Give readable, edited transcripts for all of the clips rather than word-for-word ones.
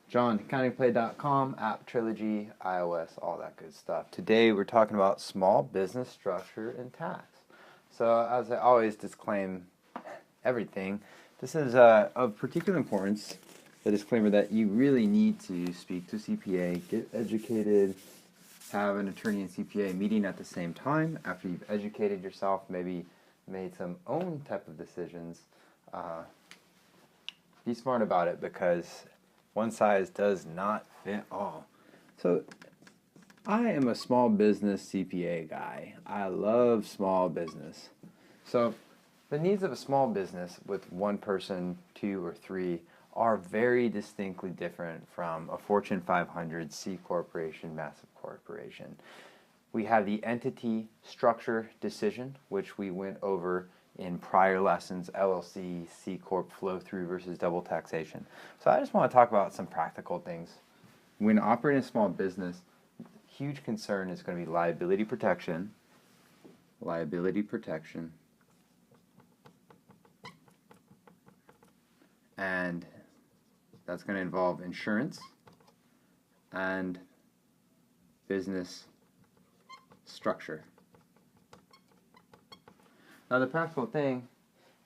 John, accountingplay.com, app trilogy, iOS, all that good stuff. Today we're talking about small business structure and tax. So as I always disclaim everything, this is of particular importance, the disclaimer that you really need to speak to a CPA, get educated, have an attorney and CPA meeting at the same time after you've educated yourself, maybe made some own type of decisions. Be smart about it because one size does not fit all. So I am a small business CPA guy. I love small business. So the needs of a small business with one person, two, or three are very distinctly different from a Fortune 500 C corporation, massive corporation. We have the entity structure decision, which we went over in prior lessons, LLC, C Corp, flow through versus double taxation. So I just want to talk about some practical things. When operating a small business, huge concern is going to be liability protection, and that's going to involve insurance and business structure. Now the practical thing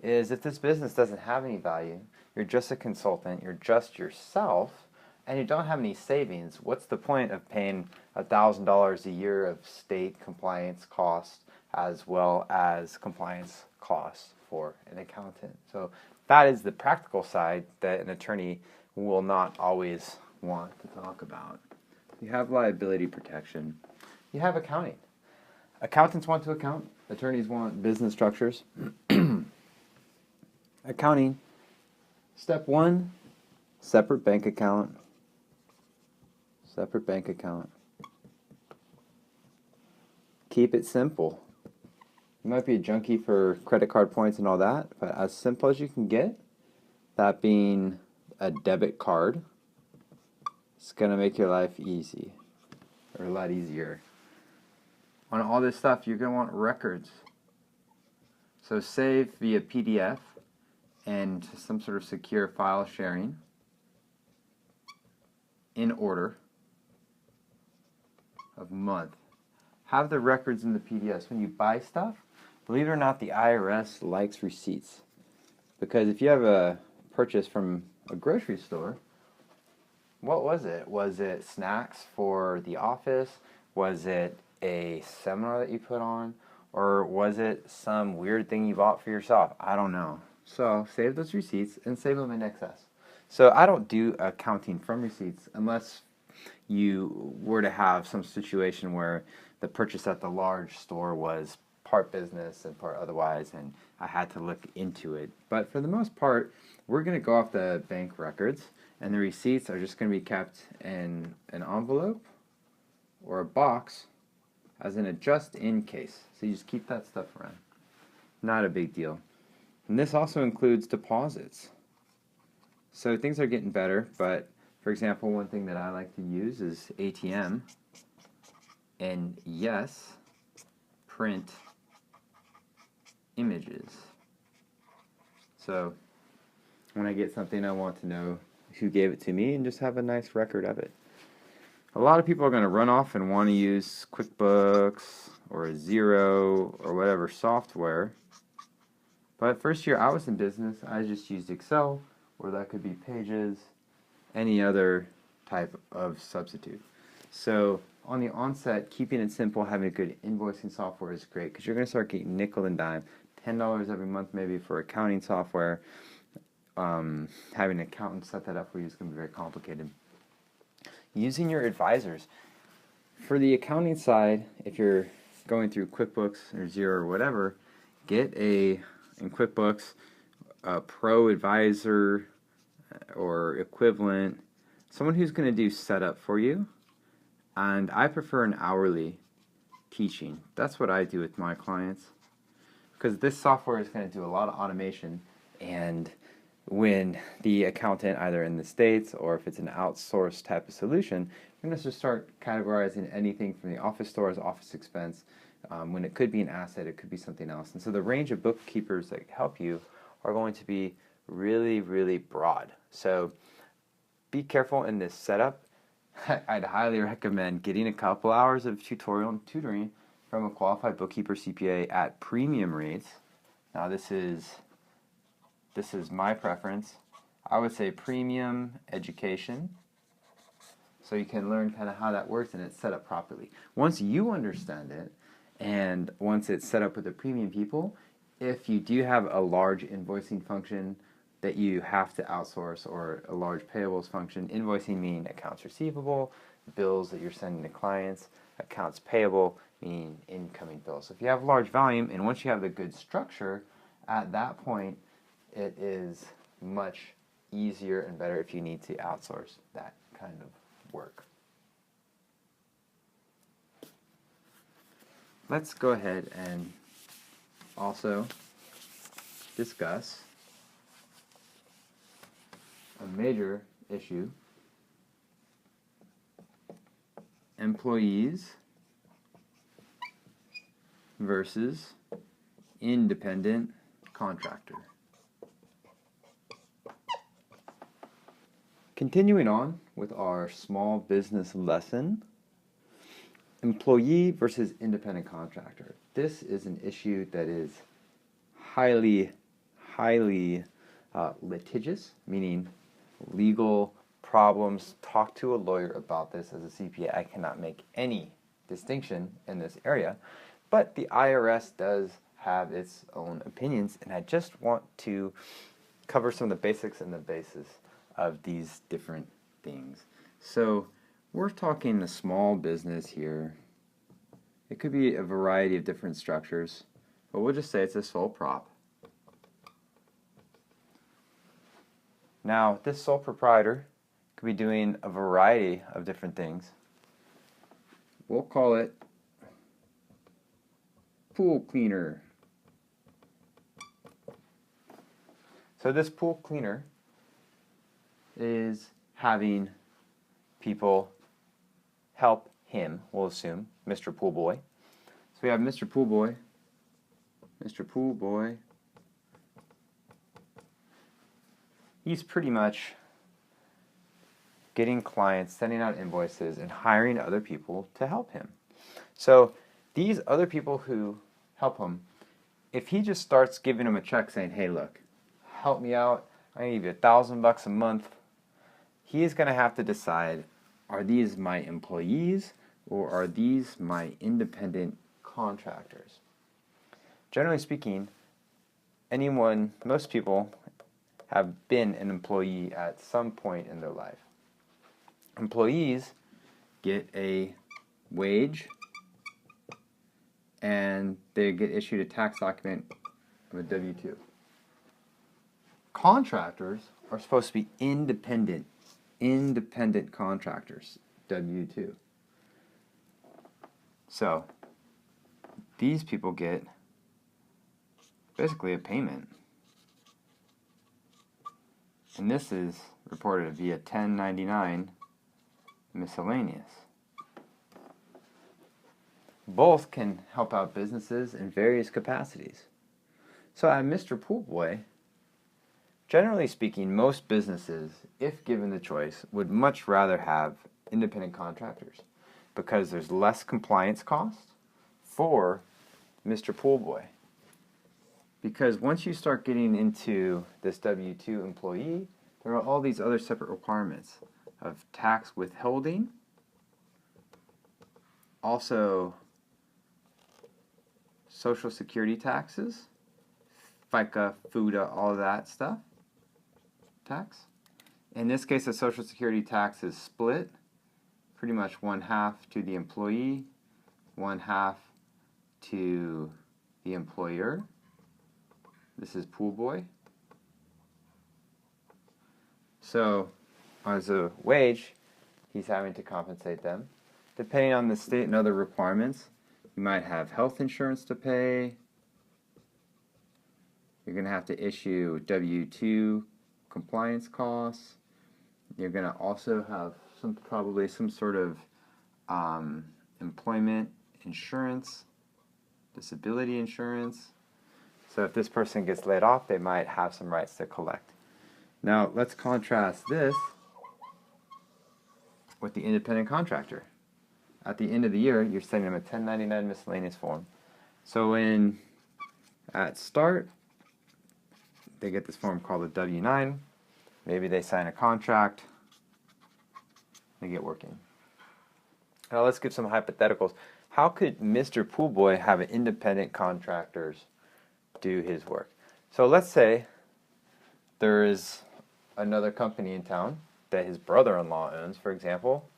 is if this business doesn't have any value, you're just a consultant, you're just yourself, and you don't have any savings, what's the point of paying $1,000 a year of state compliance costs as well as compliance costs for an accountant? So that is the practical side that an attorney will not always want to talk about. You have liability protection. You have accounting. Accountants want to account. Attorneys want business structures. Accounting. Step one, separate bank account. Separate bank account. Keep it simple. You might be a junkie for credit card points and all that, but as simple as you can get, that being a debit card, it's going to make your life easy, or a lot easier. On all this stuff, you're going to want records. So save via PDF and some sort of secure file sharing in order of month. Have the records in the PDFs. When you buy stuff, believe it or not, the IRS likes receipts. Because if you have a purchase from a grocery store, what was it? Was it snacks for the office? Was it a seminar that you put on, or was it some weird thing you bought for yourself? I don't know. So save those receipts and save them in excess. So I don't do accounting from receipts unless you were to have some situation where the purchase at the large store was part business and part otherwise, and I had to look into it. But for the most part, we're going to go off the bank records, and the receipts are just going to be kept in an envelope or a box as in a just-in case. So you just keep that stuff around. Not a big deal. And this also includes deposits. So things are getting better, but for example, one thing that I like to use is ATM. And yes, print images. So when I get something, I want to know who gave it to me and just have a nice record of it. A lot of people are going to run off and want to use QuickBooks or Xero or whatever software. But first year I was in business, I just used Excel, or that could be Pages, any other type of substitute. So on the onset, keeping it simple, having a good invoicing software is great because you're going to start getting nickel and dime. $10 every month maybe for accounting software. Having an accountant set that up for you is going to be very complicated. Using your advisors. For the accounting side, if you're going through QuickBooks or Xero or whatever, get in QuickBooks a pro advisor or equivalent, someone who's going to do setup for you. And I prefer an hourly teaching. That's what I do with my clients. Because this software is going to do a lot of automation, and when the accountant, either in the States or if it's an outsourced type of solution, you're going to just start categorizing anything from the office store as office expense. When it could be an asset, it could be something else. And so the range of bookkeepers that help you are going to be really, really broad. So be careful in this setup. I'd highly recommend getting a couple hours of tutorial and tutoring from a qualified bookkeeper CPA at premium rates. Now this is my preference. I would say premium education, so you can learn kind of how that works and it's set up properly. Once you understand it, and once it's set up with the premium people, if you do have a large invoicing function that you have to outsource, or a large payables function, invoicing meaning accounts receivable, bills that you're sending to clients, accounts payable meaning incoming bills. So if you have large volume, and once you have the good structure, at that point it is much easier and better if you need to outsource that kind of work. Let's go ahead and also discuss a major issue: employees versus independent contractor. Continuing on with our small business lesson, employee versus independent contractor. This is an issue that is highly litigious, meaning legal problems. Talk to a lawyer about this. As a CPA, I cannot make any distinction in this area, but the IRS does have its own opinions, and I just want to cover some of the basics and the basis of these different things. So we're talking a small business here. It could be a variety of different structures, but we'll just say it's a sole prop. Now, this sole proprietor could be doing a variety of different things. We'll call it pool cleaner. So this pool cleaner is having people help him, we'll assume, Mr. Pool Boy. So we have Mr. Pool Boy. Mr. Pool Boy. He's pretty much getting clients, sending out invoices, and hiring other people to help him. So these other people who help him, if he just starts giving them a check saying, hey, look, help me out, I give you $1,000 a month, he is going to have to decide, are these my employees or are these my independent contractors? Generally speaking, most people have been an employee at some point in their life. Employees get a wage and they get issued a tax document of a W-2. Contractors are supposed to be independent contractors, W-2. So these people get basically a payment. And this is reported via 1099 miscellaneous. Both can help out businesses in various capacities. So at Mr. Pool Boy, generally speaking, most businesses, if given the choice, would much rather have independent contractors because there's less compliance cost for Mr. Pool Boy. Because once you start getting into this W-2 employee, there are all these other separate requirements of tax withholding, also Social Security taxes, FICA, FUTA, all of that stuff, tax. In this case, the Social Security tax is split, pretty much 1/2 to the employee, 1/2 to the employer. This is Pool Boy. So, as a wage, he's having to compensate them. Depending on the state and other requirements, you might have health insurance to pay. You're going to have to issue W-2 compliance costs. You're going to also have probably some sort of employment insurance, disability insurance. So if this person gets laid off, they might have some rights to collect. Now, let's contrast this with the independent contractor. At the end of the year, you're sending them a 1099 miscellaneous form. So at start, they get this form called a W-9. Maybe they sign a contract. They get working. Now let's give some hypotheticals. How could Mr. Poolboy have an independent contractors do his work? So let's say there is another company in town that his brother-in-law owns, for example,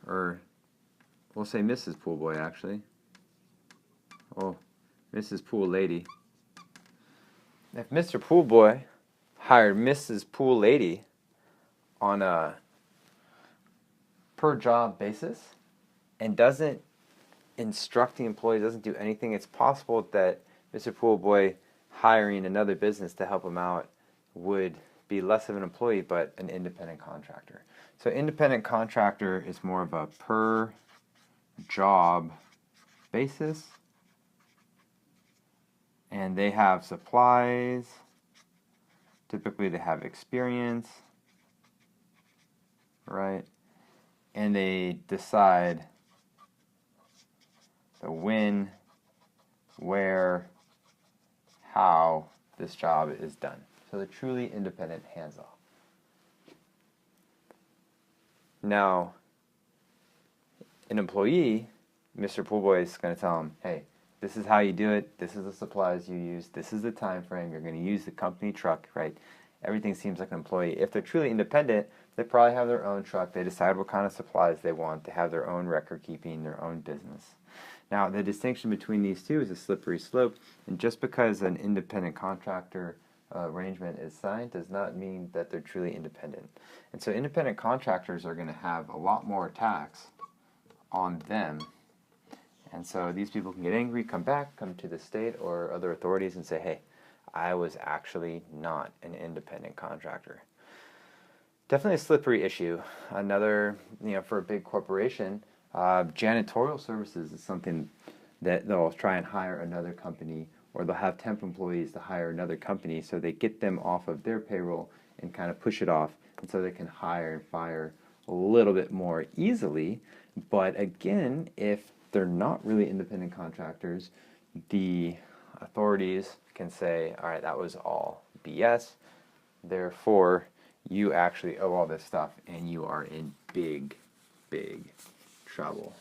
or we'll say Mrs. Poolboy actually. Oh, Mrs. Pool Lady. If Mr. Poolboy hired Mrs. Pool Lady on a per job basis and doesn't instruct the employee, doesn't do anything, it's possible that Mr. Poolboy hiring another business to help him out would be less of an employee but an independent contractor. So independent contractor is more of a per job basis, and they have supplies. Typically they have experience, right? And they decide the when, where, how this job is done. So they're truly independent, hands-off. Now, an employee, Mr. Poolboy is going to tell him, hey, this is how you do it, this is the supplies you use, this is the time frame, you're going to use the company truck, right? Everything seems like an employee. If they're truly independent, they probably have their own truck, they decide what kind of supplies they want, they have their own record keeping, their own business. Now, the distinction between these two is a slippery slope, and just because an independent contractor arrangement is signed does not mean that they're truly independent. And so independent contractors are going to have a lot more tax on them. And so these people can get angry, come back, come to the state or other authorities and say, hey, I was actually not an independent contractor. Definitely a slippery issue. Another, for a big corporation, janitorial services is something that they'll try and hire another company, or they'll have temp employees to hire another company so they get them off of their payroll and kind of push it off, and so they can hire and fire a little bit more easily. But again, if they're not really independent contractors, the authorities can say, all right, that was all BS, therefore you actually owe all this stuff and you are in big, big trouble.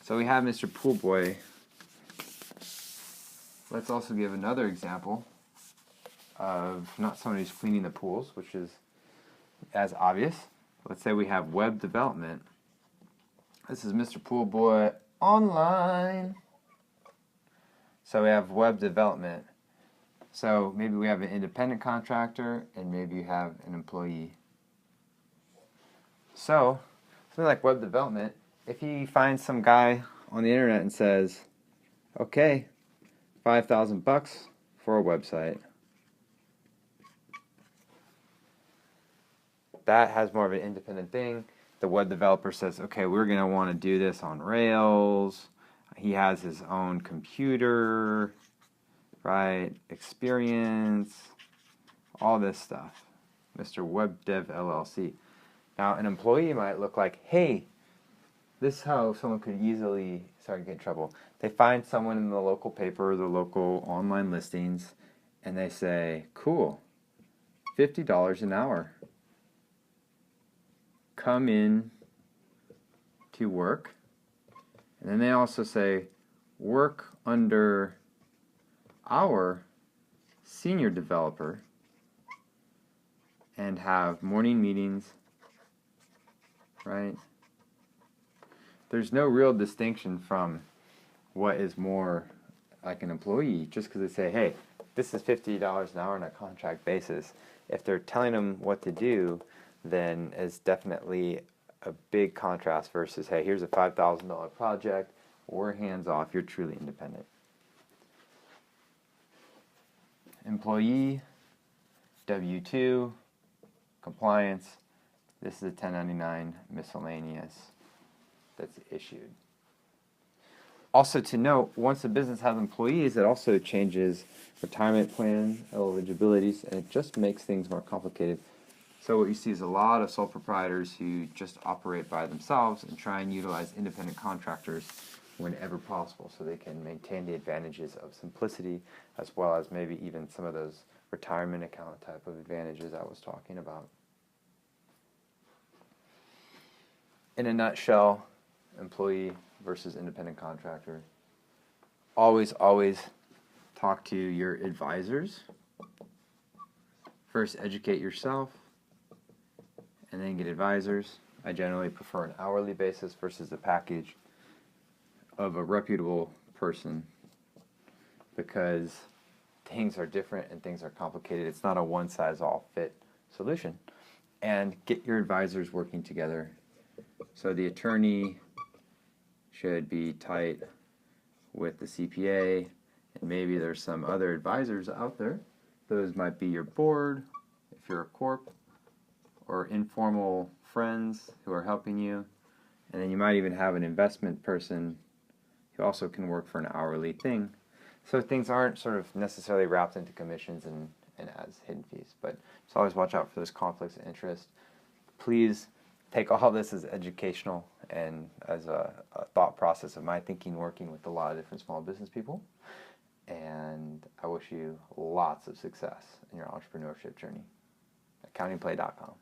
So we have Mr. Poolboy. Let's also give another example of not somebody who's cleaning the pools, which is as obvious. Let's say we have web development. This is Mr. Poolboy online. So we have web development. So maybe we have an independent contractor and maybe you have an employee. So something like web development, if he finds some guy on the internet and says, okay, $5,000 for a website, that has more of an independent thing. The web developer says, okay, we're going to want to do this on Rails. He has his own computer, right? Experience, all this stuff. Mr. Web Dev LLC. Now, an employee might look like, hey, this is how someone could easily start to get in trouble. They find someone in the local paper, the local online listings, and they say, cool, $50 an hour. Come in to work. And then they also say, work under our senior developer and have morning meetings, right? There's no real distinction from what is more like an employee just because they say, hey, this is $50 an hour on a contract basis. If they're telling them what to do, then it's definitely a big contrast versus, hey, here's a $5,000 project, we're hands off, you're truly independent. Employee, W-2, compliance, this is a 1099 miscellaneous that's issued. Also to note, once a business has employees, it also changes retirement plan eligibilities, and it just makes things more complicated. So what you see is a lot of sole proprietors who just operate by themselves and try and utilize independent contractors whenever possible so they can maintain the advantages of simplicity as well as maybe even some of those retirement account type of advantages I was talking about. In a nutshell, employee versus independent contractor. Always talk to your advisors. First, educate yourself, and then get advisors. I generally prefer an hourly basis versus a package of a reputable person because things are different and things are complicated. It's not a one-size-all-fit solution. And get your advisors working together. So the attorney should be tight with the CPA, and maybe there's some other advisors out there. Those might be your board, if you're a corp, or informal friends who are helping you. And then you might even have an investment person who also can work for an hourly thing. So things aren't sort of necessarily wrapped into commissions and as hidden fees. But just always watch out for those conflicts of interest. Please take all this as educational and as a thought process of my thinking working with a lot of different small business people. And I wish you lots of success in your entrepreneurship journey. AccountingPlay.com.